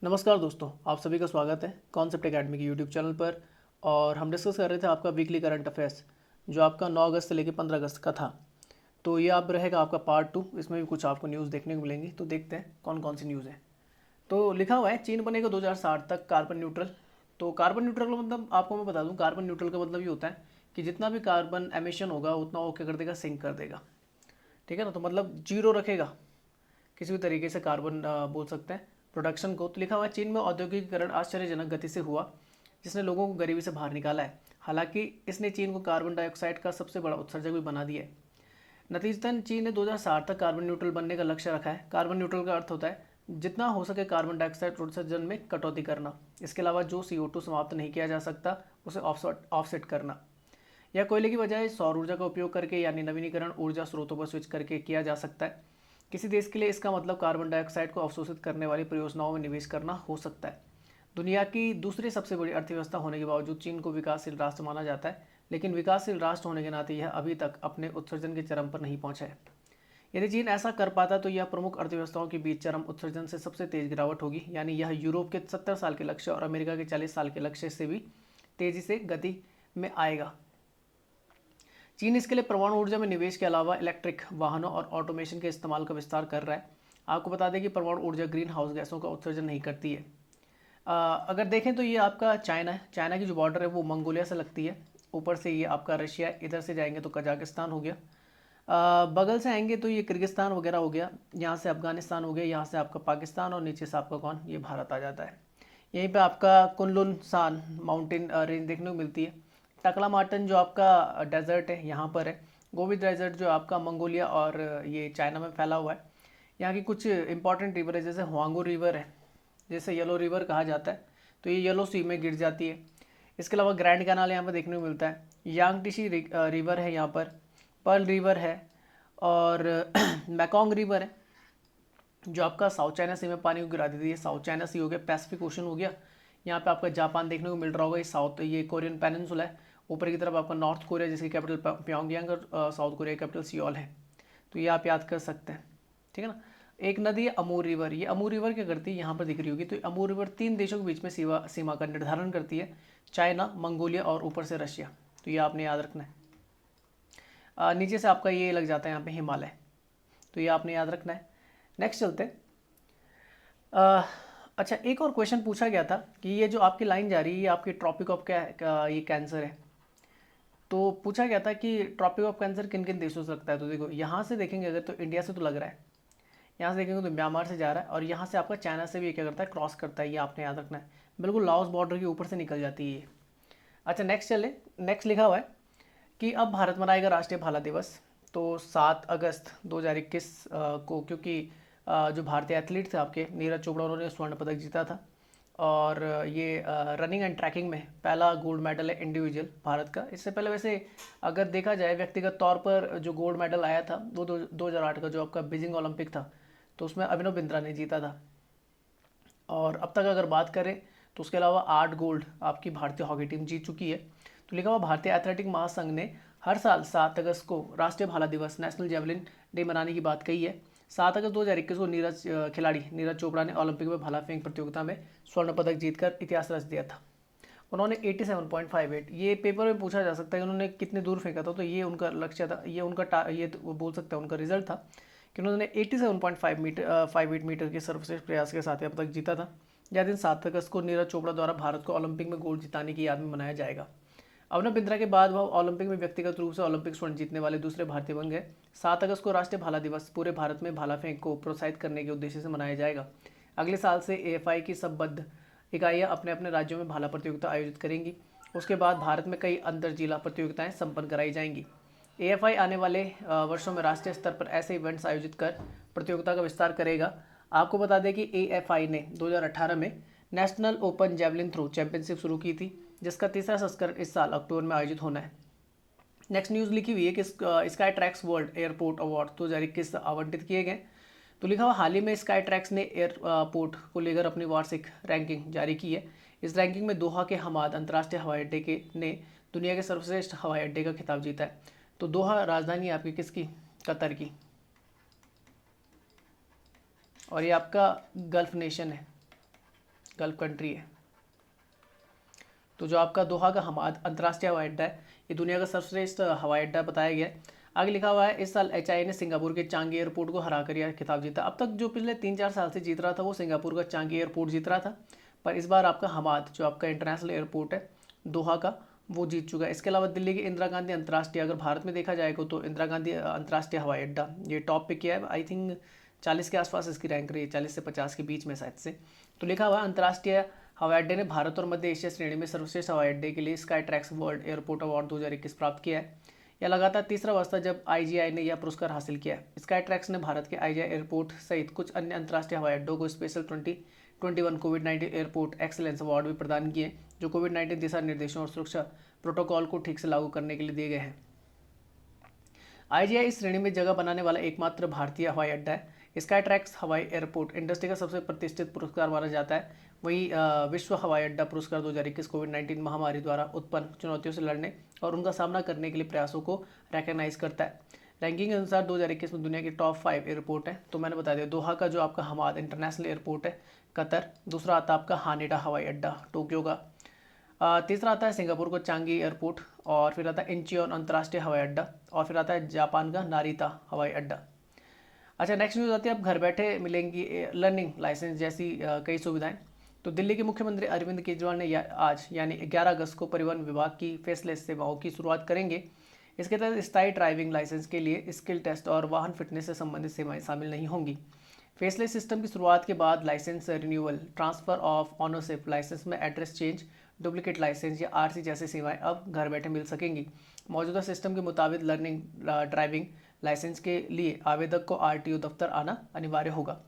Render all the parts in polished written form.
नमस्कार दोस्तों, आप सभी का स्वागत है कॉन्सेप्ट एकेडमी के यूट्यूब चैनल पर। और हम डिस्कस कर रहे थे आपका वीकली करंट अफेयर्स जो आपका 9 अगस्त से लेकर 15 अगस्त का था। तो ये आप रहेगा आपका पार्ट 2। इसमें भी कुछ आपको न्यूज़ देखने को मिलेंगी, तो देखते हैं कौन कौन सी न्यूज़ है। तो लिखा हुआ है चीन बनेगा 2060 तक कार्बन न्यूट्रल। तो कार्बन न्यूट्रल का मतलब आपको मैं बता दूं, कार्बन न्यूट्रल का मतलब ये होता है कि जितना भी कार्बन एमिशन होगा उतना वो क्या कर देगा, सिंक कर देगा। ठीक है ना। तो मतलब जीरो रखेगा, किसी भी तरीके से कार्बन बोल सकते हैं प्रोडक्शन को। तो लिखा हुआ है चीन में औद्योगिकीकरण आश्चर्यजनक गति से हुआ, जिसने लोगों को गरीबी से बाहर निकाला है। हालांकि इसने चीन को कार्बन डाइऑक्साइड का सबसे बड़ा उत्सर्जक भी बना दिया है। नतीजतन चीन ने 2060 तक कार्बन न्यूट्रल बनने का लक्ष्य रखा है। कार्बन न्यूट्रल का अर्थ होता है जितना हो सके कार्बन डाइऑक्साइड उत्सर्जन में कटौती करना। इसके अलावा जो CO2 समाप्त नहीं किया जा सकता उसे ऑफसेट करना। यह कोयले की बजाय सौर ऊर्जा का उपयोग करके यानी नवीनीकरण ऊर्जा स्रोतों पर स्विच करके किया जा सकता है। किसी देश के लिए इसका मतलब कार्बन डाइऑक्साइड को अवशोषित करने वाली परियोजनाओं में निवेश करना हो सकता है। दुनिया की दूसरी सबसे बड़ी अर्थव्यवस्था होने के बावजूद चीन को विकासशील राष्ट्र माना जाता है, लेकिन विकासशील राष्ट्र होने के नाते यह अभी तक अपने उत्सर्जन के चरम पर नहीं पहुंचा है। यदि चीन ऐसा कर पाता तो यह प्रमुख अर्थव्यवस्थाओं के बीच चरम उत्सर्जन से सबसे तेज गिरावट होगी, यानी यह यूरोप के 70 साल के लक्ष्य और अमेरिका के 40 साल के लक्ष्य से भी तेजी से गति में आएगा। चीन इसके लिए परमाणु ऊर्जा में निवेश के अलावा इलेक्ट्रिक वाहनों और ऑटोमेशन के इस्तेमाल का विस्तार कर रहा है। आपको बता दें कि परमाणु ऊर्जा ग्रीन हाउस गैसों का उत्सर्जन नहीं करती है। अगर देखें तो ये आपका चाइना है। चाइना की जो बॉर्डर है वो मंगोलिया से लगती है। ऊपर से ये आपका रशिया है, इधर से जाएंगे तो कजाकिस्तान हो गया। बगल से आएंगे तो ये किर्गिस्तान वगैरह हो गया। यहाँ से अफगानिस्तान हो गया, यहाँ से आपका पाकिस्तान और नीचे से आपका कौन, ये भारत आ जाता है। यहीं पे आपका कुनलुन सान माउंटेन रेंज देखने को मिलती है। टकला मार्टन जो आपका डेजर्ट है यहाँ पर है। गोबी डेजर्ट जो आपका मंगोलिया और ये चाइना में फैला हुआ है। यहाँ की कुछ इंपॉर्टेंट रिवर है, जैसे हुआंगो रिवर है, जैसे येलो रिवर कहा जाता है, तो ये येलो सी में गिर जाती है। इसके अलावा ग्रैंड कैनाल यहाँ पर देखने को मिलता है। यांगटीसी रिवर है यहाँ पर, पर्ल रिवर है और मैकोंग रिवर है जो आपका साउथ चाइना सी में पानी को गिरा देती है। साउथ चाइना सी हो गया, पैसिफिक ओशन हो गया। यहाँ पे आपका जापान देखने को मिल रहा होगा। ये साउथ, ये कोरियन पेनिनसुला है। ऊपर की तरफ आपका नॉर्थ कोरिया जिसकी कैपिटल प्योंगयांग और साउथ कोरिया की कैपिटल सियोल है। तो ये आप याद कर सकते हैं। ठीक है ना। एक नदी है अमूर रिवर। ये अमूर रिवर क्या करती है, यहाँ पर दिख रही होगी। तो अमूर रिवर 3 देशों के बीच में सीमा का निर्धारण करती है, चाइना, मंगोलिया और ऊपर से रशिया। तो ये आपने याद रखना है। नीचे से आपका ये लग जाता है यहाँ पे हिमालय, तो ये आपने याद रखना है। नेक्स्ट चलते हैं। अच्छा, एक और क्वेश्चन पूछा गया था कि ये जो आपकी लाइन जा रही है ये आपकी ट्रॉपिक ऑफ क्या ये कैंसर है। तो पूछा गया था कि ट्रॉपिक ऑफ कैंसर किन किन देशों से लगता है। तो देखो यहाँ से देखेंगे अगर तो इंडिया से तो लग रहा है, यहाँ से देखेंगे तो म्यांमार से जा रहा है और यहाँ से आपका चाइना से भी ये क्या करता है, क्रॉस करता है। ये आपने याद रखना है, बिल्कुल लाओस बॉर्डर के ऊपर से निकल जाती है ये। अच्छा नेक्स्ट चले। नेक्स्ट लिखा हुआ है कि अब भारत मनाएगा राष्ट्रीय भाला दिवस। तो 7 अगस्त 2021 को, क्योंकि जो भारतीय एथलीट थे आपके नीरज चोपड़ा, उन्होंने स्वर्ण पदक जीता था। और ये रनिंग एंड ट्रैकिंग में पहला गोल्ड मेडल है इंडिविजुअल भारत का। इससे पहले वैसे अगर देखा जाए व्यक्तिगत तौर पर जो गोल्ड मेडल आया था वो 2008 का जो आपका बीजिंग ओलंपिक था, तो उसमें अभिनव बिंद्रा ने जीता था। और अब तक अगर बात करें तो उसके अलावा 8 गोल्ड आपकी भारतीय हॉकी टीम जीत चुकी है। तो लिखा हुआ भारतीय एथलेटिक महासंघ ने हर साल 7 अगस्त को राष्ट्रीय भाला दिवस, नेशनल जेवलिन डे मनाने की बात कही है। 7 अगस्त 2021 को खिलाड़ी नीरज चोपड़ा ने ओलंपिक में भाला फेंक प्रतियोगिता में स्वर्ण पदक जीतकर इतिहास रच दिया था। उन्होंने 87.58, ये पेपर में पूछा जा सकता है कि उन्होंने कितने दूर फेंका था। तो ये उनका लक्ष्य था, ये उनका ये वो बोल सकते हैं उनका रिजल्ट था कि उन्होंने 87.58 मीटर के सर्वश्रेष्ठ प्रयास के साथ यह पदक जीता था। यह दिन 7 अगस्त को नीरज चोपड़ा द्वारा भारत को ओलंपिक में गोल्ड जिताने की याद में मनाया जाएगा। अभिनव बिंद्रा के बाद वह ओलंपिक में व्यक्तिगत रूप से ओलंपिक स्वर्ण जीतने वाले दूसरे भारतीय बन गए। 7 अगस्त को राष्ट्रीय भाला दिवस पूरे भारत में भाला फेंक को प्रोत्साहित करने के उद्देश्य से मनाया जाएगा। अगले साल से AFI की सबबद्ध इकाइयाँ अपने अपने राज्यों में भाला प्रतियोगिता आयोजित करेंगी। उसके बाद भारत में कई अंतर जिला प्रतियोगिताएं संपन्न कराई जाएंगी। AFI आने वाले वर्षों में राष्ट्रीय स्तर पर ऐसे इवेंट्स आयोजित कर प्रतियोगिता का विस्तार करेगा। आपको बता दें कि AFI ने 2018 में national open javelin throw championship शुरू की थी, जिसका तीसरा संस्करण इस साल अक्टूबर में आयोजित होना है। नेक्स्ट न्यूज़ लिखी हुई है कि sky tracks world airport award 2021 आवंटित किए गए। तो लिखा हुआ हाल ही में स्काई ट्रैक्स ने एयरपोर्ट को लेकर अपनी वार्षिक रैंकिंग जारी की है। इस रैंकिंग में दोहा के हमाद अंतर्राष्ट्रीय हवाई अड्डे के ने दुनिया के सर्वश्रेष्ठ हवाई अड्डे का खिताब जीता है। तो दोहा राजधानी आपकी किसकी, कतर की, और ये आपका गल्फ नेशन है। गल्फ कंट्री है। तो जो आपका दोहा का हमाद अंतर्राष्ट्रीय हवाई अड्डा है, ये दुनिया का सर्वश्रेष्ठ हवाई अड्डा बताया गया है। आगे लिखा हुआ है, इस साल एचआईए ने सिंगापुर के चांगी एयरपोर्ट को हराकर यह खिताब जीता। अब तक जो पिछले 3-4 साल से जीत रहा था वो सिंगापुर का चांगी एयरपोर्ट जीत रहा था, पर इस बार आपका हमाद जो आपका इंटरनेशनल एयरपोर्ट है दोहा का, वो जीत चुका है। इसके अलावा दिल्ली के इंदिरा गांधी अंतर्राष्ट्रीय, अगर भारत में देखा जाएगा तो इंदिरा गांधी अंतर्राष्ट्रीय हवाई अड्डा ये टॉप पे किया है। आई थिंक 40 के आसपास इसकी रैंक रही है, 40 से 50 के बीच में शायद से। तो लिखा हुआ है, अंतर्राष्ट्रीय हवाई अड्डे ने भारत और मध्य एशिया श्रेणी में सर्वश्रेष्ठ हवाई अड्डे के लिए sky tracks world airport award 2021 प्राप्त किया है। यह लगातार तीसरा वर्ष था जब आईजीआई ने यह पुरस्कार हासिल किया है। स्काई ट्रैक्स ने भारत के आईजीआई एयरपोर्ट सहित कुछ अन्य अंतर्राष्ट्रीय हवाई अड्डों को स्पेशल 2021 कोविड-19 एयरपोर्ट एक्सीलेंस अवार्ड भी प्रदान किए, जो कोविड-19 दिशा निर्देशों और सुरक्षा प्रोटोकॉल को ठीक से लागू करने के लिए दिए गए हैं। आईजीआई इस श्रेणी में जगह बनाने वाला एकमात्र भारतीय हवाई अड्डा है। स्काई ट्रैक्स हवाई एयरपोर्ट इंडस्ट्री का सबसे प्रतिष्ठित पुरस्कार माना जाता है। वहीं विश्व हवाई अड्डा पुरस्कार 2021 कोविड-19 महामारी द्वारा उत्पन्न चुनौतियों से लड़ने और उनका सामना करने के लिए प्रयासों को रिकॉग्नाइज करता है। रैंकिंग के अनुसार 2021 में दुनिया के टॉप 5 एयरपोर्ट है। तो मैंने बता दिया, दोहा का जो आपका हमाद इंटरनेशनल एयरपोर्ट है कतर, दूसरा आता है आपका हानेडा हवाई अड्डा टोक्यो का, तीसरा आता है सिंगापुर को चांगी एयरपोर्ट, और फिर आता है इंचियोन अंतर्राष्ट्रीय हवाई अड्डा, और फिर आता है जापान का नारिता हवाई अड्डा। अच्छा, नेक्स्ट न्यूज़ आती है, अब घर बैठे मिलेंगी लर्निंग लाइसेंस जैसी कई सुविधाएं। तो दिल्ली के मुख्यमंत्री अरविंद केजरीवाल ने आज यानी 11 अगस्त को परिवहन विभाग की फेसलेस सेवाओं की शुरुआत करेंगे। इसके तहत स्थायी ड्राइविंग लाइसेंस के लिए स्किल टेस्ट और वाहन फिटनेस से संबंधित सेवाएं शामिल नहीं होंगी। फेसलेस सिस्टम की शुरुआत के बाद license renewal, transfer of ownership, license में एड्रेस चेंज, डुप्लीकेट लाइसेंस या आरसी जैसी सेवाएं अब घर बैठे मिल सकेंगी। मौजूदा सिस्टम के मुताबिक लर्निंग ड्राइविंग लाइसेंस के लिए आवेदक को आरटीओ दफ्तर आना अनिवार्य होगा।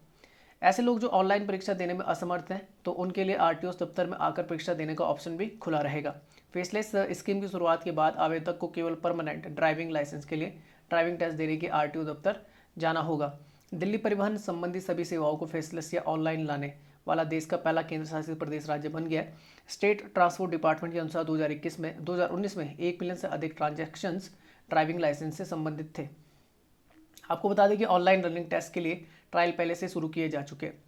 ऐसे लोग जो ऑनलाइन परीक्षा देने में असमर्थ हैं तो उनके लिए आरटीओ दफ्तर में आकर परीक्षा देने का ऑप्शन भी खुला रहेगा। फेसलेस स्कीम की शुरुआत के बाद आवेदक को केवल परमानेंट ड्राइविंग लाइसेंस के लिए ड्राइविंग टेस्ट देने के आरटीओ दफ्तर जाना होगा। दिल्ली परिवहन संबंधी सभी सेवाओं को फेसलेस या ऑनलाइन लाने वाला देश का पहला केंद्र शासित प्रदेश राज्य बन गया है। स्टेट ट्रांसपोर्ट डिपार्टमेंट के अनुसार 2019 में 1 मिलियन से अधिक ट्रांजैक्शंस ड्राइविंग लाइसेंस से संबंधित थे। आपको बता दें कि ऑनलाइन रनिंग टेस्ट के लिए ट्रायल पहले से शुरू किए जा चुके हैं।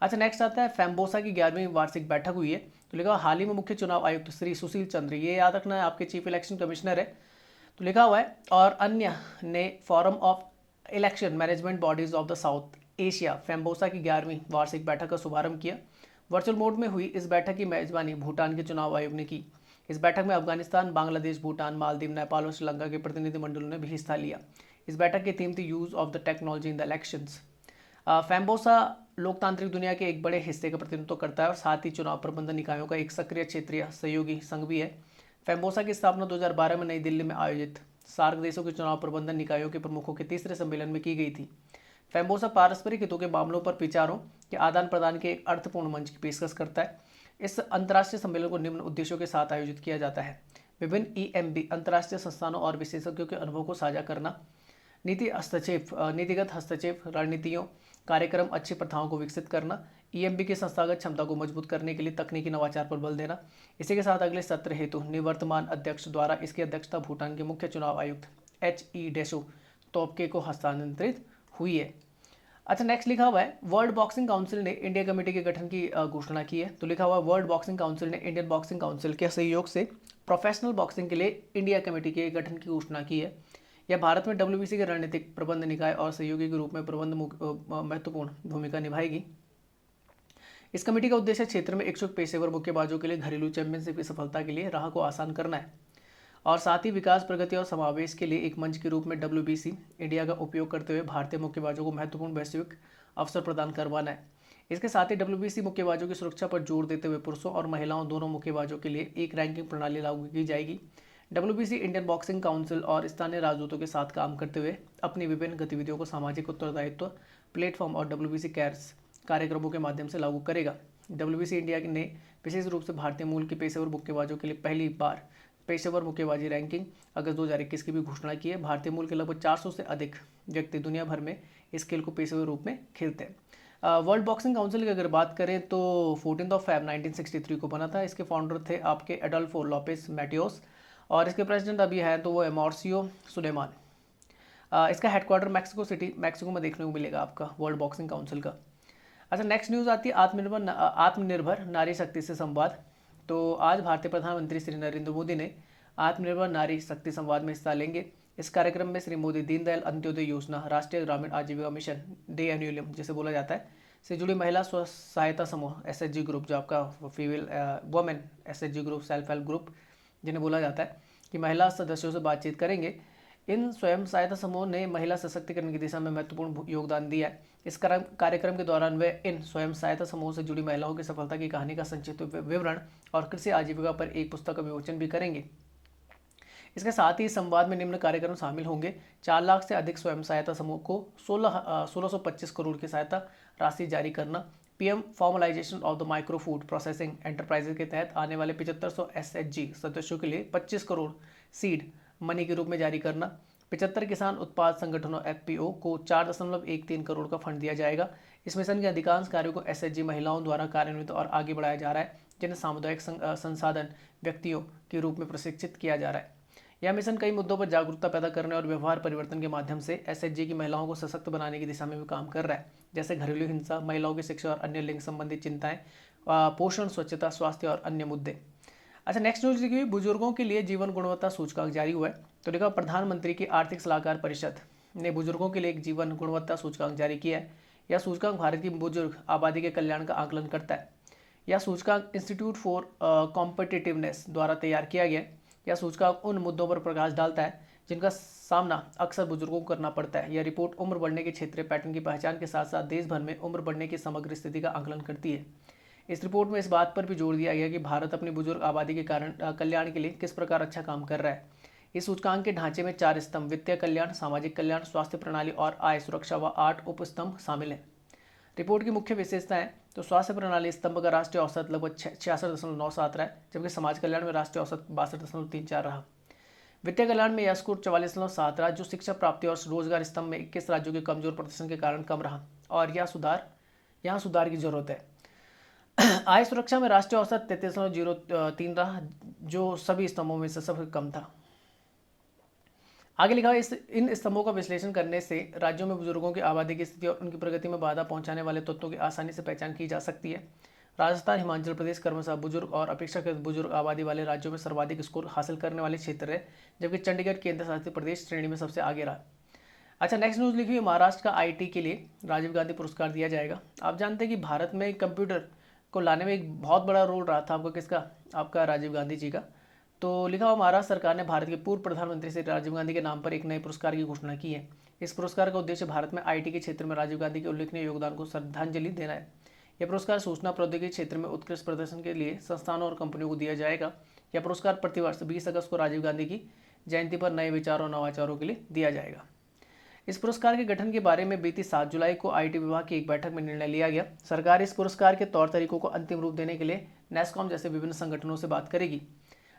अच्छा, नेक्स्ट आता है, फैम्बोसा की 11वीं वार्षिक बैठक हुई है। तो लिखा हाल ही में मुख्य चुनाव आयुक्त श्री सुशील चंद्र, ये याद रखना है आपके चीफ इलेक्शन कमिश्नर है, तो लिखा हुआ है, और अन्य ने forum of election management bodies of the South Asia FEMBoSA की 11वीं वार्षिक बैठक का शुभारंभ किया। वर्चुअल मोड में हुई इस बैठक की मेजबानी भूटान के चुनाव आयोग ने की। इस बैठक में अफगानिस्तान, बांग्लादेश, भूटान, मालदीव, नेपाल और श्रीलंका के प्रतिनिधिमंडलों ने भी हिस्सा लिया। इस बैठक की थीम थी use of the technology in the elections. FEMBoSA लोकतांत्रिक दुनिया के एक बड़े हिस्से का प्रतिनिधित्व करता है और साथ ही चुनाव प्रबंधन निकायों का एक सक्रिय क्षेत्रीय सहयोगी संघ भी है। फैम्बोसा की स्थापना 2012 में नई दिल्ली में आयोजित सार्क देशों के चुनाव प्रबंधन निकायों के प्रमुखों के तीसरे सम्मेलन में की गई थी। फैम्बोसा पारस्परिक हितों के मामलों पर विचारों के आदान प्रदान के एक अर्थपूर्ण मंच की पेशकश करता है। इस अंतर्राष्ट्रीय सम्मेलन को निम्न उद्देश्यों के साथ आयोजित किया जाता है: विभिन्न ईएमबी अंतर्राष्ट्रीय संस्थानों और विशेषज्ञों के अनुभव को साझा करना, नीतिगत हस्तक्षेप, रणनीतियों, कार्यक्रम, अच्छी प्रथाओं को विकसित करना, ईएमबी की संस्थागत क्षमता को मजबूत करने के लिए तकनीकी नवाचार पर बल देना। इसी के साथ अगले सत्र हेतु निवर्तमान अध्यक्ष द्वारा इसकी अध्यक्षता भूटान के मुख्य चुनाव आयुक्त HE डेशो तोपके को हस्तांतरित हुई है। अच्छा, नेक्स्ट लिखा हुआ है, वर्ल्ड बॉक्सिंग काउंसिल ने इंडिया कमेटी के गठन की घोषणा की है। तो लिखा हुआ है, वर्ल्ड बॉक्सिंग काउंसिल ने इंडियन बॉक्सिंग काउंसिल के सहयोग से प्रोफेशनल बॉक्सिंग के लिए इंडिया कमेटी के गठन की घोषणा की है। यह भारत में WBC के रणनीतिक प्रबंध निकाय और सहयोगी के रूप में महत्वपूर्ण भूमिका निभाएगी। इस कमेटी का उद्देश्य क्षेत्र में इच्छुक पेशेवर मुक्केबाजों के लिए घरेलू चैंपियनशिप की सफलता के लिए राह को आसान करना है और साथ ही विकास, प्रगति और समावेश के लिए एक मंच के रूप में WBC इंडिया का उपयोग करते हुए भारतीय मुक्केबाजों को महत्वपूर्ण वैश्विक अवसर प्रदान करवाना है। इसके साथ ही WBC मुक्केबाजों की सुरक्षा पर जोर देते हुए पुरुषों और महिलाओं दोनों मुक्केबाजों के लिए एक रैंकिंग प्रणाली लागू की जाएगी। WBC इंडियन बॉक्सिंग काउंसिल और स्थानीय राजदूतों के साथ काम करते हुए अपनी विभिन्न गतिविधियों को सामाजिक उत्तरदायित्व प्लेटफॉर्म और WBC कैर्स कार्यक्रमों के माध्यम से लागू करेगा। WBC इंडिया ने विशेष रूप से भारतीय मूल के पेशेवर मुक्केबाजों के लिए पहली बार पेशेवर मुक्केबाजी रैंकिंग अगस्त 2021 की भी घोषणा की है। भारतीय मूल के लगभग 400 से अधिक व्यक्ति दुनिया भर में इस खेल को पेशेवर रूप में खेलते हैं। वर्ल्ड बॉक्सिंग काउंसिल की अगर बात करें तो 14 Feb 1963 को बना था। इसके फाउंडर थे आपके एडोल्फो लोपेस मैटियोस और इसके प्रेसिडेंट अभी हैं तो वो एमॉर्सियो सुलेमान। इसका हेडक्वार्टर मैक्सिको सिटी, मैक्सिको में देखने को मिलेगा आपका वर्ल्ड बॉक्सिंग काउंसिल का। अच्छा, नेक्स्ट न्यूज़ आती है आत्मनिर्भर नारी शक्ति से संवाद। तो आज भारतीय प्रधानमंत्री श्री नरेंद्र मोदी ने आत्मनिर्भर नारी शक्ति संवाद में हिस्सा लेंगे। इस कार्यक्रम में श्री मोदी दीनदयाल अंत्योदय योजना, राष्ट्रीय ग्रामीण आजीविका मिशन डे एनुअलियम जिसे बोला जाता है, से जुड़ी महिला स्व सहायता समूह एसएचजी ग्रुप, जो आपका female women SHG group, self help group जिन्हें बोला जाता है, कि महिला सदस्यों से बातचीत करेंगे। इन स्वयं सहायता समूह ने महिला सशक्तिकरण की दिशा में महत्वपूर्ण योगदान दिया है। इस कार्यक्रम के दौरान वे इन स्वयं सहायता समूह से जुड़ी महिलाओं की सफलता की कहानी का संक्षिप्त विवरण और कृषि आजीविका पर एक पुस्तक का विमोचन भी करेंगे। इसके साथ ही संवाद में निम्न कार्यक्रम शामिल होंगे: 4 लाख से अधिक स्वयं सहायता समूह को 1625 करोड़ की सहायता राशि जारी करना, PM formalisation of the micro food processing enterprises के तहत आने वाले 7500 एसएचजी सदस्यों के लिए 25 करोड़ सीड मनी के रूप में जारी करना, 75 किसान उत्पाद संगठनों एफपीओ को 4.13 करोड़ का फंड दिया जाएगा। इस मिशन के अधिकांश कार्यों को एसएचजी महिलाओं द्वारा कार्यान्वित और आगे बढ़ाया जा रहा है, जिन्हें सामुदायिक संसाधन व्यक्तियों के रूप में प्रशिक्षित किया जा रहा है। यह मिशन कई मुद्दों पर जागरूकता पैदा करने और व्यवहार परिवर्तन के माध्यम से एसएचजी की महिलाओं को सशक्त बनाने की दिशा में भी काम कर रहा है, जैसे घरेलू हिंसा, महिलाओं की शिक्षा और अन्य लिंग संबंधी चिंताएं, पोषण, स्वच्छता, स्वास्थ्य और अन्य मुद्दे। अच्छा, नेक्स्ट न्यूज लिखी हुई, बुजुर्गों के लिए जीवन गुणवत्ता सूचकांक जारी हुआ है। तो लिखा, प्रधानमंत्री की आर्थिक सलाहकार परिषद ने बुजुर्गों के लिए एक जीवन गुणवत्ता सूचकांक जारी किया है। यह सूचकांक भारत की बुजुर्ग आबादी के कल्याण का आकलन करता है। यह सूचकांक इंस्टीट्यूट फॉर कॉम्पिटिटिवनेस द्वारा तैयार किया गया है। यह सूचकांक उन मुद्दों पर प्रकाश डालता है जिनका सामना अक्सर बुजुर्गों को करना पड़ता है। यह रिपोर्ट उम्र बढ़ने के क्षेत्रीय पैटर्न की पहचान के साथ साथ देश भर में उम्र बढ़ने की समग्र स्थिति का आकलन करती है। इस रिपोर्ट में इस बात पर भी जोर दिया गया कि भारत अपनी बुजुर्ग आबादी के कल्याण के लिए किस प्रकार अच्छा काम कर रहा है। इस सूचकांक के ढांचे में 4 स्तंभ, वित्तीय कल्याण, सामाजिक कल्याण, स्वास्थ्य प्रणाली और आय सुरक्षा व 8 उपस्तंभ शामिल हैं। रिपोर्ट की मुख्य विशेषताएं, तो स्वास्थ्य प्रणाली स्तंभ का राष्ट्रीय औसत लगभग 66.97 रहा है, जबकि समाज कल्याण में राष्ट्रीय औसत 62.34 रहा। वित्तीय कल्याण में यह स्कोर 44.7 रहा, जो शिक्षा प्राप्ति और रोजगार स्तंभ में 21 राज्यों के कमजोर प्रदर्शन के कारण कम रहा और यहाँ सुधार की जरूरत है। आय सुरक्षा में राष्ट्रीय औसत 33.03 रहा, जो सभी स्तंभों में से सबसे कम था। आगे लिखा है, इन स्तंभों का विश्लेषण करने से राज्यों में बुजुर्गों की आबादी की स्थिति और उनकी प्रगति में बाधा पहुंचाने वाले तत्वों की आसानी से पहचान की जा सकती है। राजस्थान, हिमाचल प्रदेश क्रमशः बुजुर्ग और अपेक्षाकृत बुजुर्ग आबादी वाले राज्यों में सर्वाधिक स्कोर हासिल करने वाले क्षेत्र है, जबकि चंडीगढ़ केंद्र शासित प्रदेश श्रेणी में सबसे आगे रहा। अच्छा, नेक्स्ट न्यूज़ लिखी हुई, महाराष्ट्र का आईटी के लिए राजीव गांधी पुरस्कार दिया जाएगा। आप जानते हैं कि भारत में कंप्यूटर को लाने में एक बहुत बड़ा रोल रहा था आपका राजीव गांधी जी का। तो लिखा हुआ, महाराष्ट्र सरकार ने भारत के पूर्व प्रधानमंत्री श्री राजीव गांधी के नाम पर एक नए पुरस्कार की घोषणा की है। इस पुरस्कार का उद्देश्य भारत में आईटी के क्षेत्र में राजीव गांधी के उल्लेखनीय योगदान को श्रद्धांजलि देना है। यह पुरस्कार सूचना प्रौद्योगिकी क्षेत्र में उत्कृष्ट प्रदर्शन के लिए संस्थानों और कंपनियों को दिया जाएगा। यह पुरस्कार प्रतिवर्ष 20 अगस्त को राजीव गांधी की जयंती पर नए विचारों और नवाचारों के लिए दिया जाएगा। इस पुरस्कार के गठन के बारे में बीती 7 जुलाई को आईटी विभाग की एक बैठक में निर्णय लिया गया। सरकार इस पुरस्कार के तौर तरीकों को अंतिम रूप देने के लिए नेस्कॉम जैसे विभिन्न संगठनों से बात करेगी।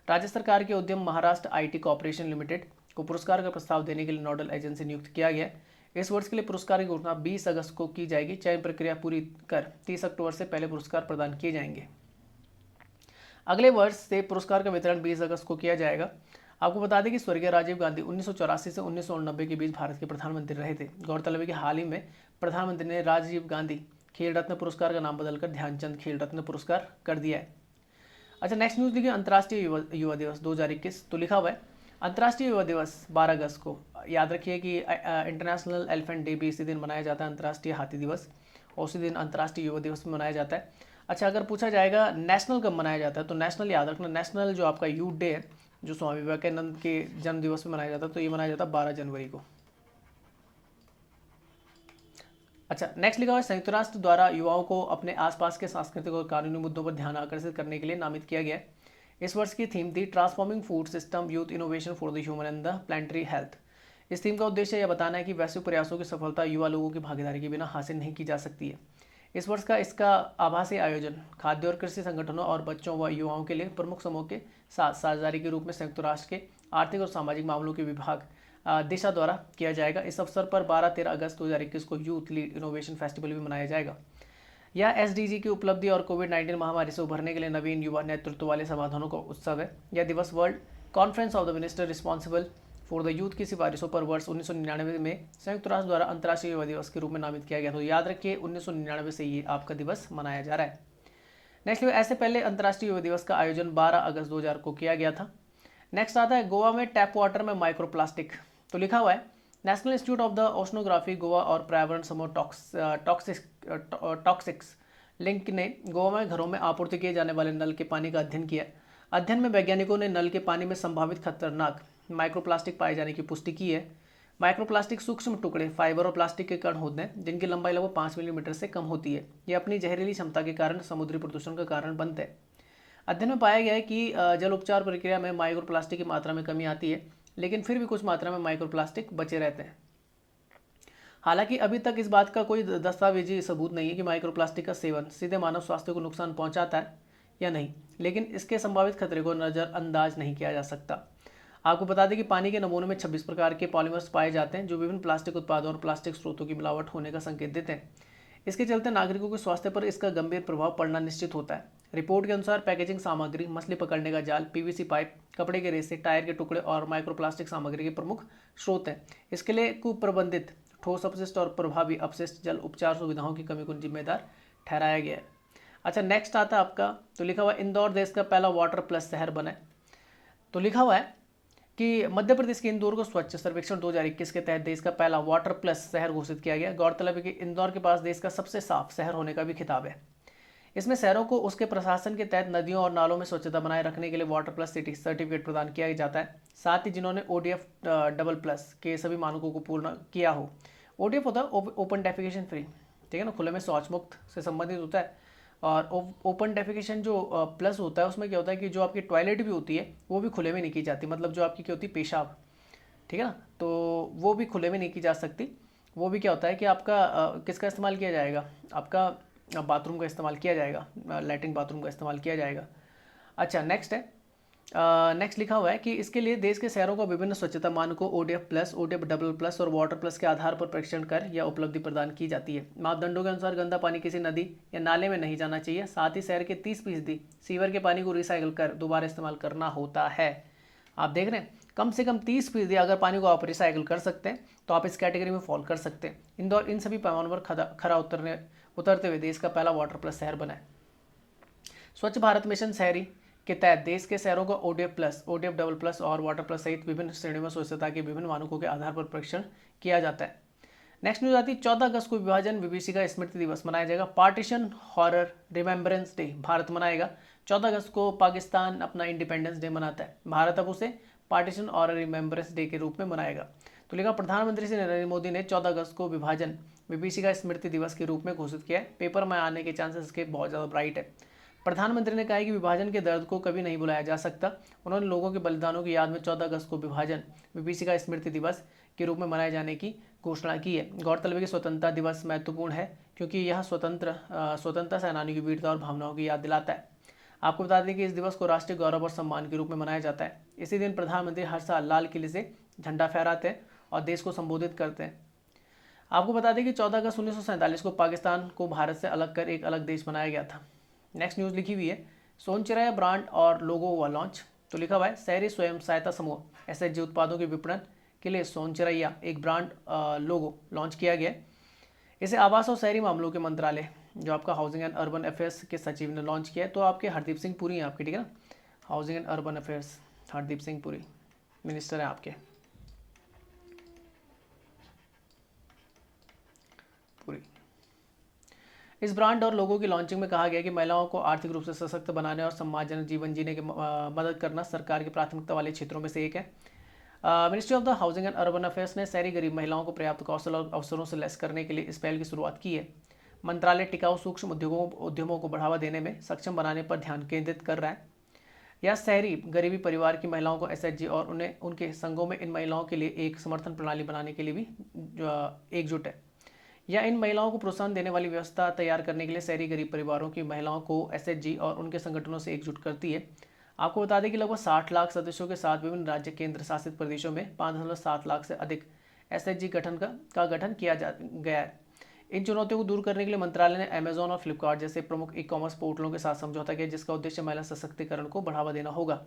राज्य सरकार के उद्यम महाराष्ट्र आईटी कॉर्पोरेशन लिमिटेड को पुरस्कार का प्रस्ताव देने के लिए नोडल एजेंसी नियुक्त किया गया। इस वर्ष के लिए पुरस्कार की घोषणा 20 अगस्त को की जाएगी। चयन प्रक्रिया पूरी कर 30 अक्टूबर से पहले पुरस्कार प्रदान किए जाएंगे। अगले वर्ष से पुरस्कार का वितरण 20 अगस्त को किया जाएगा। आपको बता दें कि स्वर्गीय राजीव गांधी 1984 से 1990 के बीच भारत के प्रधानमंत्री रहे थे। गौरतलब है कि हाल ही में प्रधानमंत्री ने राजीव गांधी खेल रत्न पुरस्कार का नाम बदलकर ध्यानचंद खेल रत्न पुरस्कार कर दिया है। अच्छा, नेक्स्ट न्यूज़ लिखिए, अंतर्राष्ट्रीय युवा दिवस 2021। तो लिखा हुआ है, अंतर्राष्ट्रीय युवा दिवस 12 अगस्त को। याद रखिए कि इंटरनेशनल एलिफेंट डे भी इसी दिन मनाया जाता है, अंतर्राष्ट्रीय हाथी दिवस, और उसी दिन अंतर्राष्ट्रीय युवा दिवस भी मनाया जाता है। अच्छा, अगर पूछा जाएगा नेशनल कब मनाया जाता है, तो नेशनल याद रखना, नेशनल जो आपका यूथ डे है, जो स्वामी विवेकानंद के जन्म दिवस में मनाया जाता है, तो ये मनाया जाता है 12 जनवरी को। अच्छा, नेक्स्ट लिखा हुआ है, संयुक्त राष्ट्र द्वारा युवाओं को अपने आसपास के सांस्कृतिक और कानूनी मुद्दों पर ध्यान आकर्षित करने के लिए नामित किया गया है। इस वर्ष की थीम थी transforming food system youth innovation for the human and the planetary health. इस थीम का उद्देश्य यह बताना है कि वैश्विक प्रयासों की सफलता युवा लोगों की भागीदारी के बिना हासिल नहीं की जा सकती है। इस वर्ष का इसका आभासी आयोजन खाद्य और कृषि संगठनों और बच्चों व युवाओं के लिए प्रमुख समूह के साथ साझेदारी के रूप में संयुक्त राष्ट्र के आर्थिक और सामाजिक मामलों के विभाग दिशा द्वारा किया जाएगा। इस अवसर पर 12-13 अगस्त 2021 को यूथ लीड इनोवेशन फेस्टिवल भी मनाया जाएगा। यह एसडीजी की उपलब्धि और कोविड-19 महामारी से उभरने के लिए नवीन युवा नेतृत्व वाले समाधानों का उत्सव है। यह दिवस world conference of the minister responsible for the youth की सिफारिशों पर वर्ष 1999 में संयुक्त राष्ट्र द्वारा अंतर्राष्ट्रीय युवा दिवस के रूप में नामित किया गया। तो याद रखिए 1999 से ये आपका दिवस मनाया जा रहा है। नेक्स्ट, ऐसे पहले अंतर्राष्ट्रीय युवा दिवस का आयोजन 12 अगस्त 2000 को किया गया था। नेक्स्ट आता है गोवा में टैप वाटर में माइक्रोप्लास्टिक। तो लिखा हुआ है national institute of the oceanography Goa और पर्यावरण समूह टॉक्सिक्स लिंक ने गोवा में घरों में आपूर्ति किए जाने वाले नल के पानी का अध्ययन किया। अध्ययन में वैज्ञानिकों ने नल के पानी में संभावित खतरनाक माइक्रोप्लास्टिक पाए जाने की पुष्टि की है। माइक्रोप्लास्टिक सूक्ष्म टुकड़े फाइबर और प्लास्टिक के कण होते हैं जिनकी लंबाई लगभग 5 मिलीमीटर से कम होती है। ये अपनी जहरीली क्षमता के कारण समुद्री प्रदूषण का कारण बनते हैं। अध्ययन में पाया गया है कि जल उपचार प्रक्रिया में माइक्रोप्लास्टिक की मात्रा में कमी आती है, लेकिन फिर भी कुछ मात्रा में माइक्रोप्लास्टिक बचे रहते हैं। हालांकि अभी तक इस बात का कोई दस्तावेजी सबूत नहीं है कि माइक्रोप्लास्टिक का सेवन सीधे मानव स्वास्थ्य को नुकसान पहुंचाता है या नहीं, लेकिन इसके संभावित खतरे को नज़रअंदाज नहीं किया जा सकता। आपको बता दें कि पानी के नमूनों में 26 प्रकार के पॉलीमर्स पाए जाते हैं जो विभिन्न प्लास्टिक उत्पादों और प्लास्टिक स्रोतों की मिलावट होने का संकेत देते हैं। इसके चलते नागरिकों के स्वास्थ्य पर इसका गंभीर प्रभाव पड़ना निश्चित होता है। रिपोर्ट के अनुसार पैकेजिंग सामग्री, मछली पकड़ने का जाल, पीवीसी पाइप, कपड़े के रेसे, टायर के टुकड़े और माइक्रोप्लास्टिक सामग्री के प्रमुख स्रोत हैं। इसके लिए कुप्रबंधित ठोस अपशिष्ट और प्रभावी अपशिष्ट जल उपचार सुविधाओं की कमी को जिम्मेदार ठहराया गया है। अच्छा, नेक्स्ट आता है आपका, तो लिखा हुआ इंदौर देश का पहला वाटर प्लस शहर बना है। तो लिखा हुआ है कि मध्य प्रदेश के इंदौर को स्वच्छ सर्वेक्षण 2021 के तहत देश का पहला वाटर प्लस शहर घोषित किया गया। गौरतलब है कि इंदौर के पास देश का सबसे साफ शहर होने का भी खिताब है। इसमें शहरों को उसके प्रशासन के तहत नदियों और नालों में स्वच्छता बनाए रखने के लिए वाटर प्लस सिटी सर्टिफिकेट प्रदान किया जाता है। साथ ही जिन्होंने ODF डबल प्लस के सभी मानकों को पूर्ण किया हो। ODF होता है ओपन डेफिकेशन फ्री, ठीक है ना, खुले में शौच मुक्त से संबंधित होता है। और ओपन डेफिकेशन जो प्लस होता है उसमें क्या होता है कि जो आपकी टॉयलेट भी होती है वो भी खुले में नहीं की जाती, मतलब जो आपकी क्या होती है पेशाब, ठीक है ना, तो वो भी खुले में नहीं की जा सकती। वो भी क्या होता है कि आपका किसका इस्तेमाल किया जाएगा, आपका बाथरूम का इस्तेमाल किया जाएगा, लैट्रिन बाथरूम का इस्तेमाल किया जाएगा। अच्छा, नेक्स्ट है, नेक्स्ट लिखा हुआ है कि इसके लिए देश के शहरों को विभिन्न स्वच्छता मानकों ODF plus, ODF double plus और वाटर प्लस के आधार पर परीक्षण कर या उपलब्धि प्रदान की जाती है। मापदंडों के अनुसार गंदा पानी किसी नदी या नाले में नहीं जाना चाहिए। साथ ही शहर के 30% सीवर के पानी को रिसाइकिल कर दोबारा इस्तेमाल करना होता है। आप देख रहे हैं, कम से कम 30% अगर पानी को आप रिसाइकिल कर सकते हैं तो आप इस कैटेगरी में फॉल कर सकते हैं। इंदौर इन सभी पैमानों पर खरा उतरते हुए देश का पहला वाटर प्लस शहर बना है। स्वच्छ भारत मिशन शहरी के तहत देश के शहरों को ODF plus, ODF double plus और वाटर प्लस सहित विभिन्न श्रेणियों में स्वच्छता के विभिन्न मानकों के आधार पर परीक्षण किया जाता है। नेक्स्ट न्यूज आती है, 14 अगस्त को विभाजन विभीषिका स्मृति दिवस मनाया जाएगा। Partition horror remembrance day Bharat मनाएगा। 14 अगस्त को पाकिस्तान अपना इंडिपेंडेंस डे मनाता है, भारत अब उसे पार्टीशन हॉरर रिमेम्बरेंस डे के रूप में मनाएगा। तो लिखा, प्रधानमंत्री श्री नरेंद्र मोदी ने 14 अगस्त को विभाजन विभीषिका स्मृति दिवस के रूप में घोषित किया है। पेपर में आने के चांसेस इसके बहुत ज़्यादा ब्राइट है। प्रधानमंत्री ने कहा है कि विभाजन के दर्द को कभी नहीं भुलाया जा सकता। उन्होंने लोगों के बलिदानों की याद में 14 अगस्त को विभाजन विभीषिका स्मृति दिवस के रूप में मनाए जाने की घोषणा की है। गौरतलब है कि स्वतंत्रता दिवस महत्वपूर्ण है क्योंकि यह स्वतंत्रता सेनानियों की वीरता और भावनाओं की याद दिलाता है। आपको बता दें कि इस दिवस को राष्ट्रीय गौरव और सम्मान के रूप में मनाया जाता है। इसी दिन प्रधानमंत्री हर साल लाल किले से झंडा फहराते हैं और देश को संबोधित करते हैं। आपको बता दें कि 14 अगस्त 1947 को पाकिस्तान को भारत से अलग कर एक अलग देश बनाया गया था। नेक्स्ट न्यूज़ लिखी हुई है, सोनचिराया ब्रांड और लोगो हुआ लॉन्च। तो लिखा हुआ है, शहरी स्वयं सहायता समूह SHG उत्पादों के विपणन के लिए सोनचिराया एक ब्रांड लोगो लॉन्च किया गया। इसे आवास और शहरी मामलों के मंत्रालय जो आपका हाउसिंग एंड अर्बन अफेयर्स के सचिव ने लॉन्च किया है। तो आपके हरदीप सिंह पुरी हैं आपके, ठीक है ना, housing and urban affairs Hardeep Singh Puri minister हैं आपके पुरी। इस ब्रांड और लोगों की लॉन्चिंग में कहा गया कि महिलाओं को आर्थिक रूप से सशक्त बनाने और सम्मानजनक जीवन जीने की मदद करना सरकार की प्राथमिकता वाले क्षेत्रों में से एक है। Ministry of the housing and urban affairs ने शहरी गरीब महिलाओं को पर्याप्त कौशल और अवसरों से लैस करने के लिए इस पहल की शुरुआत की है। मंत्रालय टिकाऊ सूक्ष्म उद्यमों को बढ़ावा देने में सक्षम बनाने पर ध्यान केंद्रित कर रहा है। यह शहरी गरीबी परिवार की महिलाओं को SHG और उन्हें उनके संघों में इन महिलाओं के लिए एक समर्थन प्रणाली बनाने के लिए भी एकजुट है। या इन महिलाओं को प्रोत्साहन देने वाली व्यवस्था तैयार करने के लिए शहरी गरीब परिवारों की महिलाओं को SHG और उनके संगठनों से एकजुट करती है। आपको बता दें कि लगभग 60 लाख सदस्यों के साथ विभिन्न राज्य केंद्र शासित प्रदेशों में 5.7 लाख से अधिक SHG गठन का गठन किया गया है। इन चुनौतियों को दूर करने के लिए मंत्रालय ने अमेजॉन और फ्लिपकार्ट जैसे प्रमुख ई-कॉमर्स पोर्टलों के साथ समझौता किया, जिसका उद्देश्य महिला सशक्तिकरण को बढ़ावा देना होगा।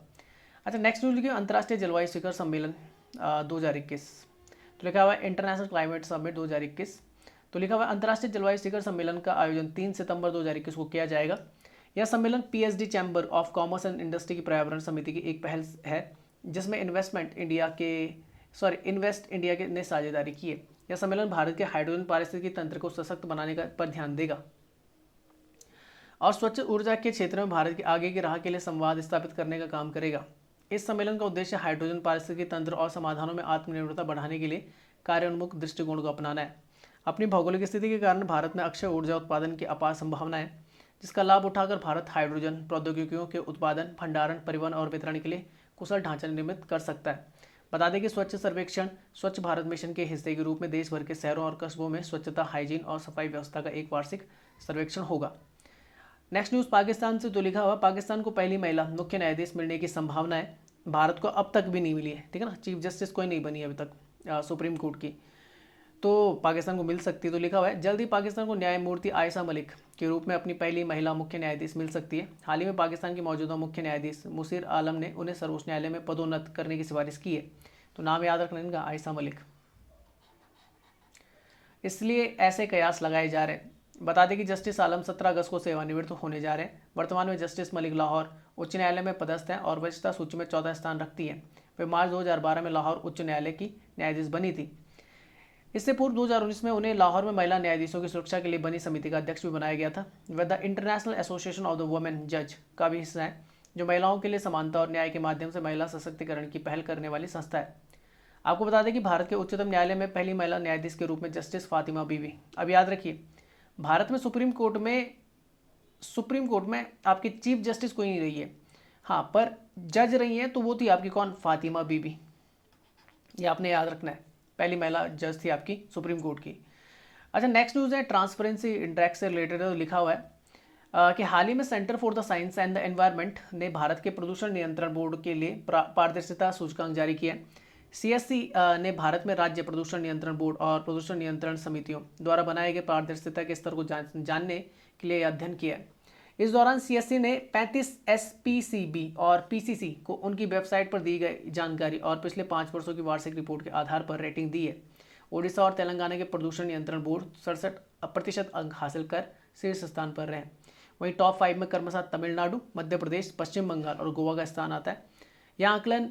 अच्छा, नेक्स्ट न्यूज लिखिए, अंतर्राष्ट्रीय जलवायु शिखर सम्मेलन 2021। तो लिखा हुआ है इंटरनेशनल क्लाइमेट समिट 2021। तो लिखा हुआ है अंतर्राष्ट्रीय जलवायु शिखर सम्मेलन का आयोजन 3 सितंबर 2021 को किया जाएगा। यह सम्मेलन PhD chamber of commerce and industry की पर्यावरण समिति की एक पहल है, जिसमें इन्वेस्ट इंडिया के ने साझेदारी की है। यह सम्मेलन भारत के हाइड्रोजन पारिस्थितिकी तंत्र को सशक्त बनाने पर ध्यान देगा और स्वच्छ ऊर्जा के क्षेत्र में भारत के आगे की राह के लिए संवाद स्थापित करने का काम करेगा। इस सम्मेलन का उद्देश्य हाइड्रोजन पारिस्थितिकी तंत्र और समाधानों में आत्मनिर्भरता बढ़ाने के लिए कार्योन्मुख दृष्टिकोण को अपनाना है। अपनी भौगोलिक स्थिति के कारण भारत में अक्षय ऊर्जा उत्पादन की अपार संभावना है, जिसका लाभ उठाकर भारत हाइड्रोजन प्रौद्योगिकियों के उत्पादन, भंडारण, परिवहन और वितरण के लिए कुशल ढांचा निर्मित कर सकता है। बता दें कि स्वच्छ सर्वेक्षण स्वच्छ भारत मिशन के हिस्से के रूप में देश भर के शहरों और कस्बों में स्वच्छता, हाइजीन और सफाई व्यवस्था का एक वार्षिक सर्वेक्षण होगा। नेक्स्ट न्यूज़ पाकिस्तान से। तो लिखा हुआ पाकिस्तान को पहली महिला मुख्य न्यायाधीश मिलने की संभावना है। भारत को अब तक भी नहीं मिली है, ठीक है ना, चीफ जस्टिस कोई नहीं बनी अभी तक सुप्रीम कोर्ट की, तो पाकिस्तान को मिल सकती है। तो लिखा हुआ है जल्द ही पाकिस्तान को न्यायमूर्ति आयशा मलिक के रूप में अपनी पहली महिला मुख्य न्यायाधीश मिल सकती है। हाल ही में पाकिस्तान के मौजूदा मुख्य न्यायाधीश मुशीर आलम ने उन्हें सर्वोच्च न्यायालय में पदोन्नत करने की सिफारिश की है। तो नाम याद रखना इनका, आयशा मलिक। इसलिए ऐसे कयास लगाए जा रहे हैं। बता दें कि जस्टिस आलम 17 अगस्त को सेवानिवृत्त होने जा रहे हैं। वर्तमान में जस्टिस मलिक लाहौर उच्च न्यायालय में पदस्थ हैं और वरिष्ठता सूची में 14 स्थान रखती हैं। वे मार्च 2012 में लाहौर उच्च न्यायालय की न्यायाधीश बनी थी। इससे पूर्व 2019 में उन्हें लाहौर में महिला न्यायाधीशों की सुरक्षा के लिए बनी समिति का अध्यक्ष भी बनाया गया था। Way the international association of the women जज का भी हिस्सा है, जो महिलाओं के लिए समानता और न्याय के माध्यम से महिला सशक्तिकरण की पहल करने वाली संस्था है। आपको बता दें कि भारत के उच्चतम न्यायालय में पहली महिला न्यायाधीश के रूप में जस्टिस फातिमा बीवी। अब याद रखिए, भारत में सुप्रीम कोर्ट में आपकी चीफ जस्टिस कोई नहीं रही है, हाँ, पर जज रही है तो वो थी आपकी कौन, फातिमा बीबी। ये आपने याद रखना है, पहली महिला जज थी आपकी सुप्रीम कोर्ट की। अच्छा, नेक्स्ट न्यूज़ है ट्रांसपेरेंसी इंडेक्स से रिलेटेड। तो लिखा हुआ है कि हाल ही में centre for the science and the environment ने भारत के प्रदूषण नियंत्रण बोर्ड के लिए पारदर्शिता सूचकांक जारी किया है। सीएससी ने भारत में राज्य प्रदूषण नियंत्रण बोर्ड और प्रदूषण नियंत्रण समितियों द्वारा बनाए गए पारदर्शिता के स्तर को जानने के लिए अध्ययन किया है। इस दौरान सीएससी ने 35 एसपीसीबी और पीसीसी को उनकी वेबसाइट पर दी गई जानकारी और पिछले 5 वर्षों की वार्षिक रिपोर्ट के आधार पर रेटिंग दी है। ओडिशा और तेलंगाना के प्रदूषण नियंत्रण बोर्ड 67% अंक हासिल कर शीर्ष स्थान पर रहे। वहीं टॉप 5 में क्रमशः तमिलनाडु, मध्य प्रदेश, पश्चिम बंगाल और गोवा का स्थान आता है। यह आकलन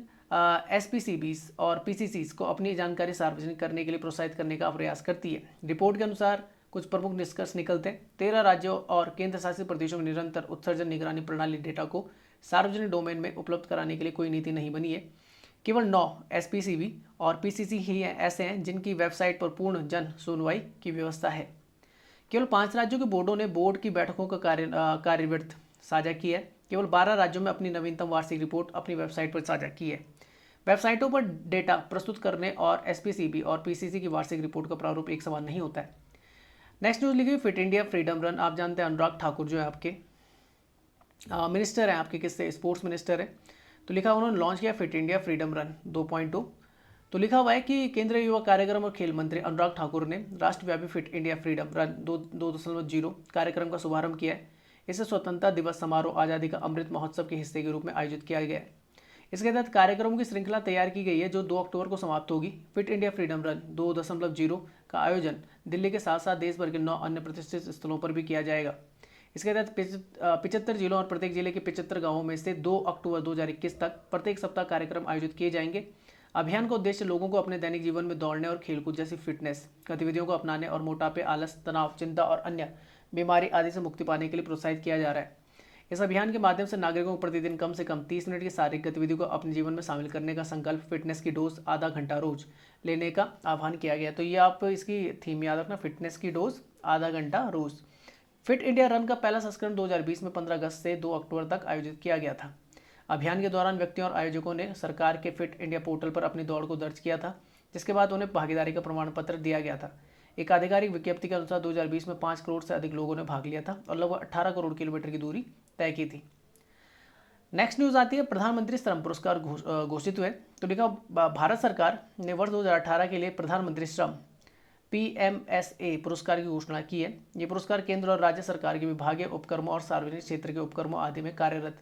एसपीसीबीज और पीसीसीज को अपनी जानकारी सार्वजनिक करने के लिए प्रोत्साहित करने का प्रयास करती है। रिपोर्ट के अनुसार कुछ प्रमुख निष्कर्ष निकलते हैं। 13 राज्यों और केंद्र शासित प्रदेशों में निरंतर उत्सर्जन निगरानी प्रणाली डेटा को सार्वजनिक डोमेन में उपलब्ध कराने के लिए कोई नीति नहीं बनी है। केवल 9 एसपीसीबी और पीसीसी ही ऐसे हैं जिनकी वेबसाइट पर पूर्ण जन सुनवाई की व्यवस्था है। केवल 5 राज्यों के बोर्डों ने बोर्ड की बैठकों का कार्यवृत्त साझा किया है। केवल 12 राज्यों में अपनी नवीनतम वार्षिक रिपोर्ट अपनी वेबसाइट पर साझा की है। वेबसाइटों पर डेटा प्रस्तुत करने और एसपीसीबी और पीसीसी की वार्षिक रिपोर्ट का प्रारूप एक समान नहीं होता है। नेक्स्ट न्यूज़ लिखी फिट इंडिया फ्रीडम रन। आप जानते हैं अनुराग ठाकुर जो है आपके मिनिस्टर हैं, आपके किससे, स्पोर्ट्स मिनिस्टर है। तो लिखा उन्होंने लॉन्च किया फिट इंडिया फ्रीडम रन 2.2। तो लिखा हुआ है कि केंद्रीय युवा कार्यक्रम और खेल मंत्री अनुराग ठाकुर ने राष्ट्रव्यापी फिट इंडिया फ्रीडम रन 2.0 कार्यक्रम का शुभारंभ किया है। इसे स्वतंत्रता दिवस समारोह आज़ादी का अमृत महोत्सव के हिस्से के रूप में आयोजित किया गया है। इसके तहत कार्यक्रमों की श्रृंखला तैयार की गई है जो 2 अक्टूबर को समाप्त होगी। फिट इंडिया फ्रीडम रन 2.0 का आयोजन दिल्ली के साथ साथ देश भर के 9 अन्य प्रतिष्ठित स्थलों पर भी किया जाएगा। इसके तहत 75 जिलों और प्रत्येक जिले के 75 गांवों में से 2 अक्टूबर 2021 तक प्रत्येक सप्ताह कार्यक्रम आयोजित किए जाएंगे। अभियान का उद्देश्य लोगों को अपने दैनिक जीवन में दौड़ने और खेलकूद जैसी फिटनेस गतिविधियों को अपनाने और मोटापे, आलस, तनाव, चिंता और अन्य बीमारी आदि से मुक्ति पाने के लिए प्रोत्साहित किया जा रहा है। इस अभियान के माध्यम से नागरिकों को प्रतिदिन कम से कम 30 मिनट की शारीरिक गतिविधि को अपने जीवन में शामिल करने का संकल्प, फिटनेस की डोज आधा घंटा रोज लेने का आह्वान किया गया। तो ये आप इसकी थीम याद रखना, फिटनेस की डोज आधा घंटा रोज। फिट इंडिया रन का पहला संस्करण 2020 में 15 अगस्त से 2 अक्टूबर तक आयोजित किया गया था। अभियान के दौरान व्यक्तियों और आयोजकों ने सरकार के फिट इंडिया पोर्टल पर अपनी दौड़ को दर्ज किया था, जिसके बाद उन्हें भागीदारी का प्रमाण पत्र दिया गया था। एक आधिकारिक विज्ञप्ति के अनुसार 2020 में 5 करोड़ से अधिक लोगों ने भाग लिया था और लगभग 18 करोड़ किलोमीटर की दूरी तय की थी। नेक्स्ट न्यूज़ आती है प्रधानमंत्री श्रम पुरस्कार घोषित हुए। तो लिखा भारत सरकार ने वर्ष 2018 के लिए प्रधानमंत्री श्रम PMSA पुरस्कार की घोषणा की है। ये पुरस्कार केंद्र और राज्य सरकार के विभागीय उपक्रमों और सार्वजनिक क्षेत्र के उपक्रमों आदि में कार्यरत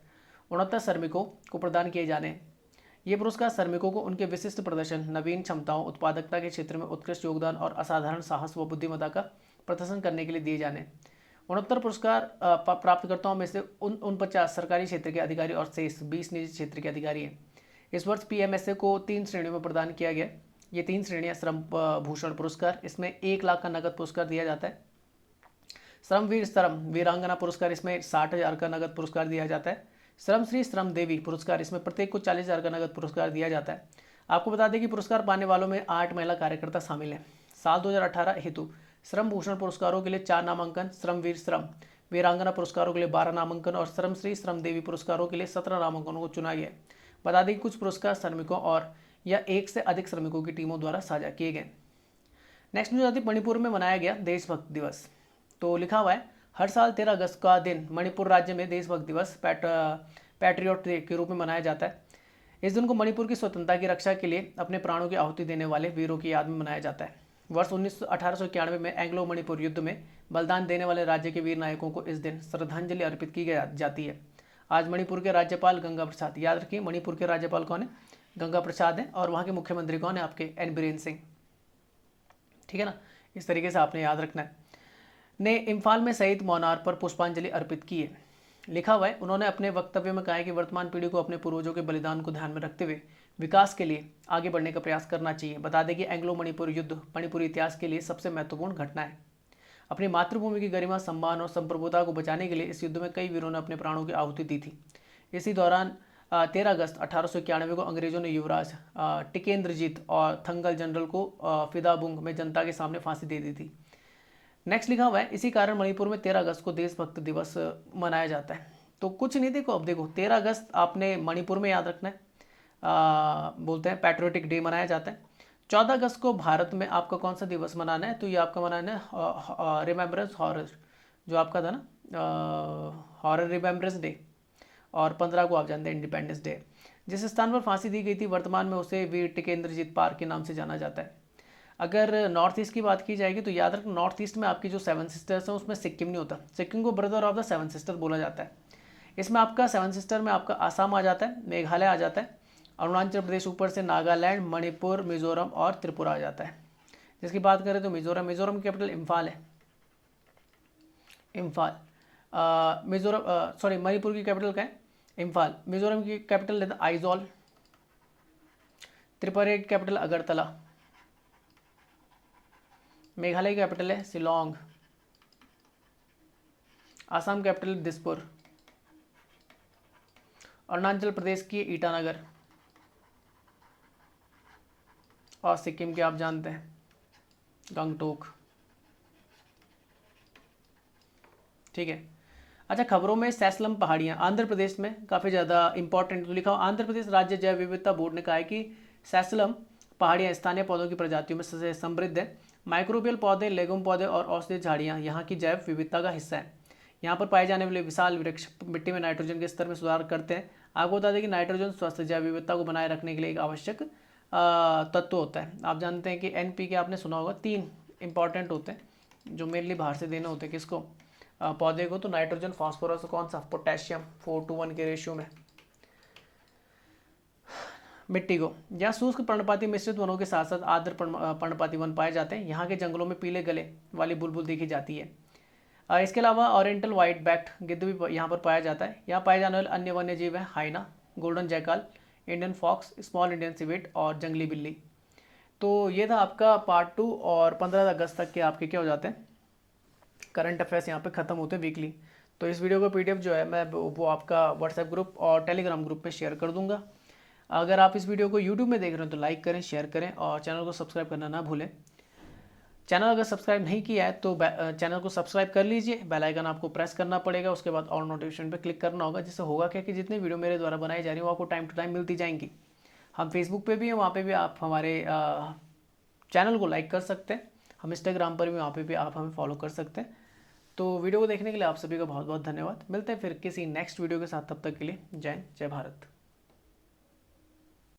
69 श्रमिकों को प्रदान किए जाने हैं। ये पुरस्कार श्रमिकों को उनके विशिष्ट प्रदर्शन, नवीन क्षमताओं, उत्पादकता के क्षेत्र में उत्कृष्ट योगदान और असाधारण साहस व बुद्धिमत्ता का प्रदर्शन करने के लिए दिए जाने। 69 पुरस्कार प्राप्तकर्ताओं में से 49 सरकारी क्षेत्र के अधिकारी और शेष 20 निजी क्षेत्र के अधिकारी हैं। इस वर्ष पीएमएसए को 3 श्रेणियों में प्रदान किया गया। ये 3 श्रेणियां: श्रम भूषण पुरस्कार, इसमें 1 लाख का नगद पुरस्कार दिया जाता है। श्रमवीर श्रम वीरांगना पुरस्कार, इसमें 60,000 का नगद पुरस्कार दिया जाता है। श्रम श्री श्रम देवी पुरस्कार, इसमें प्रत्येक को 40,000 का नगद पुरस्कार दिया जाता है। आपको बता दें कि पुरस्कार पाने वालों में 8 महिला कार्यकर्ता शामिल हैं। साल 2018 हेतु श्रम भूषण पुरस्कारों के लिए 4 नामांकन, श्रमवीर श्रम वीरांगना पुरस्कारों के लिए 12 नामांकन और श्रम श्री श्रम देवी पुरस्कारों के लिए 17 नामांकनों को चुना गया। बता दें कि कुछ पुरस्कार श्रमिकों और या एक से अधिक श्रमिकों की टीमों द्वारा साझा किए गए। नेक्स्ट न्यूज आती है, मणिपुर में मनाया गया देशभक्ति दिवस। तो लिखा हुआ है, हर साल 13 अगस्त का दिन मणिपुर राज्य में देशभक्ति दिवस पैट्रियोट डे के रूप में मनाया जाता है। इस दिन को मणिपुर की स्वतंत्रता की रक्षा के लिए अपने प्राणों की आहुति देने वाले वीरों की याद में मनाया जाता है। वर्ष 1891 में एंग्लो मणिपुर युद्ध में बलिदान देने वाले राज्य के वीर नायकों को इस दिन श्रद्धांजलि अर्पित की जाती है। आज मणिपुर के राज्यपाल गंगा प्रसाद, याद रखिए मणिपुर के राज्यपाल कौन है? गंगा प्रसाद है। और वहाँ के मुख्यमंत्री कौन है? आपके एन बीरेन सिंह। ठीक है ना, इस तरीके से आपने याद रखना है। ने इम्फाल में शहीद मोनार पर पुष्पांजलि अर्पित की है। लिखा हुआ है, उन्होंने अपने वक्तव्य में कहा है कि वर्तमान पीढ़ी को अपने पूर्वजों के बलिदान को ध्यान में रखते हुए विकास के लिए आगे बढ़ने का प्रयास करना चाहिए। बता दें कि एंग्लो मणिपुर युद्ध मणिपुरी इतिहास के लिए सबसे महत्वपूर्ण घटना है। अपनी मातृभूमि की गरिमा, सम्मान और संप्रभुता को बचाने के लिए इस युद्ध में कई वीरों ने अपने प्राणों की आहुति दी थी। इसी दौरान 13 अगस्त 1891 को अंग्रेजों ने युवराज टिकेंद्रजीत और थंगल जनरल को फिदाबुंग में जनता के सामने फांसी दे दी थी। नेक्स्ट लिखा हुआ है, इसी कारण मणिपुर में 13 अगस्त को देशभक्त दिवस मनाया जाता है। तो कुछ नहीं, देखो अब देखो 13 अगस्त आपने मणिपुर में याद रखना है, बोलते हैं पैट्रियोटिक डे मनाया जाता है। 14 अगस्त को भारत में आपका कौन सा दिवस मनाना है? तो ये आपका मनाना है रिमेम्बरेंस हॉरर, जो आपका था ना हॉरर रिमेम्बरेंस डे। और 15 को आप जानते हैं इंडिपेंडेंस डे। जिस स्थान पर फांसी दी गई थी वर्तमान में उसे वीर टिकेंद्रजीत पार्क के नाम से जाना जाता है। अगर नॉर्थ ईस्ट की बात की जाएगी तो याद रखना, नॉर्थ ईस्ट में आपकी जो 7 सिस्टर्स हैं उसमें सिक्किम नहीं होता। सिक्किम को ब्रदर ऑफ द 7 सिस्टर बोला जाता है। इसमें आपका 7 सिस्टर में आपका आसाम आ जाता है, मेघालय आ जाता है, अरुणाचल प्रदेश ऊपर से नागालैंड, मणिपुर, मिजोरम और त्रिपुरा आ जाता है। जिसकी बात करें तो मिजोरम की कैपिटल इम्फाल है। इम्फाल मणिपुर की कैपिटल क्या है? इम्फाल। मिजोरम की कैपिटल है आइजॉल। त्रिपुरा की कैपिटल अगरतला। मेघालय की कैपिटल है शिलोंग। आसाम कैपिटल दिसपुर। अरुणाचल प्रदेश की ईटानगर। और सिक्किम के आप जानते हैं गंगटोक। ठीक है। अच्छा, खबरों में सैसलम पहाड़ियाँ आंध्र प्रदेश में काफ़ी ज़्यादा इंपॉर्टेंट। तो लिखा हुआ, आंध्र प्रदेश राज्य जैव विविधता बोर्ड ने कहा है कि सैसलम पहाड़ियाँ स्थानीय पौधों की प्रजातियों में समृद्ध है। माइक्रोबियल पौधे, लेगुम पौधे और औषधीय झाड़ियाँ यहाँ की जैव विविधता का हिस्सा है। यहाँ पर पाए जाने वाले विशाल वृक्ष मिट्टी में नाइट्रोजन के स्तर में सुधार करते हैं। आपको बता दें कि नाइट्रोजन स्वस्थ जैव विविधता को बनाए रखने के लिए एक आवश्यक तत्व होता है। आप जानते हैं कि NPK आपने सुना होगा, 3 इंपॉर्टेंट होते हैं जो मेनली बाहर से देने होते हैं। किसको? पौधे को। तो नाइट्रोजन, फास्फोरस, कौन सा? पोटेशियम 4:1 के रेशियो में। मिट्टी को। यहाँ शुष्क पर्णपाती मिश्रित वनों के साथ साथ आर्द्र पर्णपाती वन पाए जाते हैं। यहाँ के जंगलों में पीले गले वाली बुलबुल देखी जाती है। इसके अलावा ओरिएंटल व्हाइट बैक्ड गिद्ध भी यहाँ पर पाया जाता है। यहाँ पाए जाने वाले अन्य वन्य जीव हैं hyena, golden jackal, Indian fox, small Indian civet और जंगली बिल्ली। तो ये था आपका पार्ट 2 और 15 अगस्त तक के आपके क्या हो जाते हैं, करंट अफेयर्स यहाँ पे ख़त्म होते हैं वीकली। तो इस वीडियो का PDF जो है मैं वो आपका व्हाट्सएप ग्रुप और टेलीग्राम ग्रुप में शेयर कर दूंगा। अगर आप इस वीडियो को यूट्यूब में देख रहे हो तो लाइक करें, शेयर करें और चैनल को सब्सक्राइब करना ना भूलें। चैनल अगर सब्सक्राइब नहीं किया है तो चैनल को सब्सक्राइब कर लीजिए। बेल आइकन आपको प्रेस करना पड़ेगा, उसके बाद ऑल नोटिफिकेशन पे क्लिक करना होगा। जिससे होगा क्या कि जितनी वीडियो मेरे द्वारा बनाई जा रही है वो आपको टाइम टू टाइम मिलती जाएंगी। हम फेसबुक पे भी हैं, वहाँ पे भी आप हमारे चैनल को लाइक कर सकते हैं। हम इंस्टाग्राम पर भी, वहाँ पे भी आप हमें फॉलो कर सकते हैं। तो वीडियो को देखने के लिए आप सभी का बहुत बहुत धन्यवाद। मिलते हैं फिर किसी नेक्स्ट वीडियो के साथ, तब तक के लिए जय हिंद, जय भारत।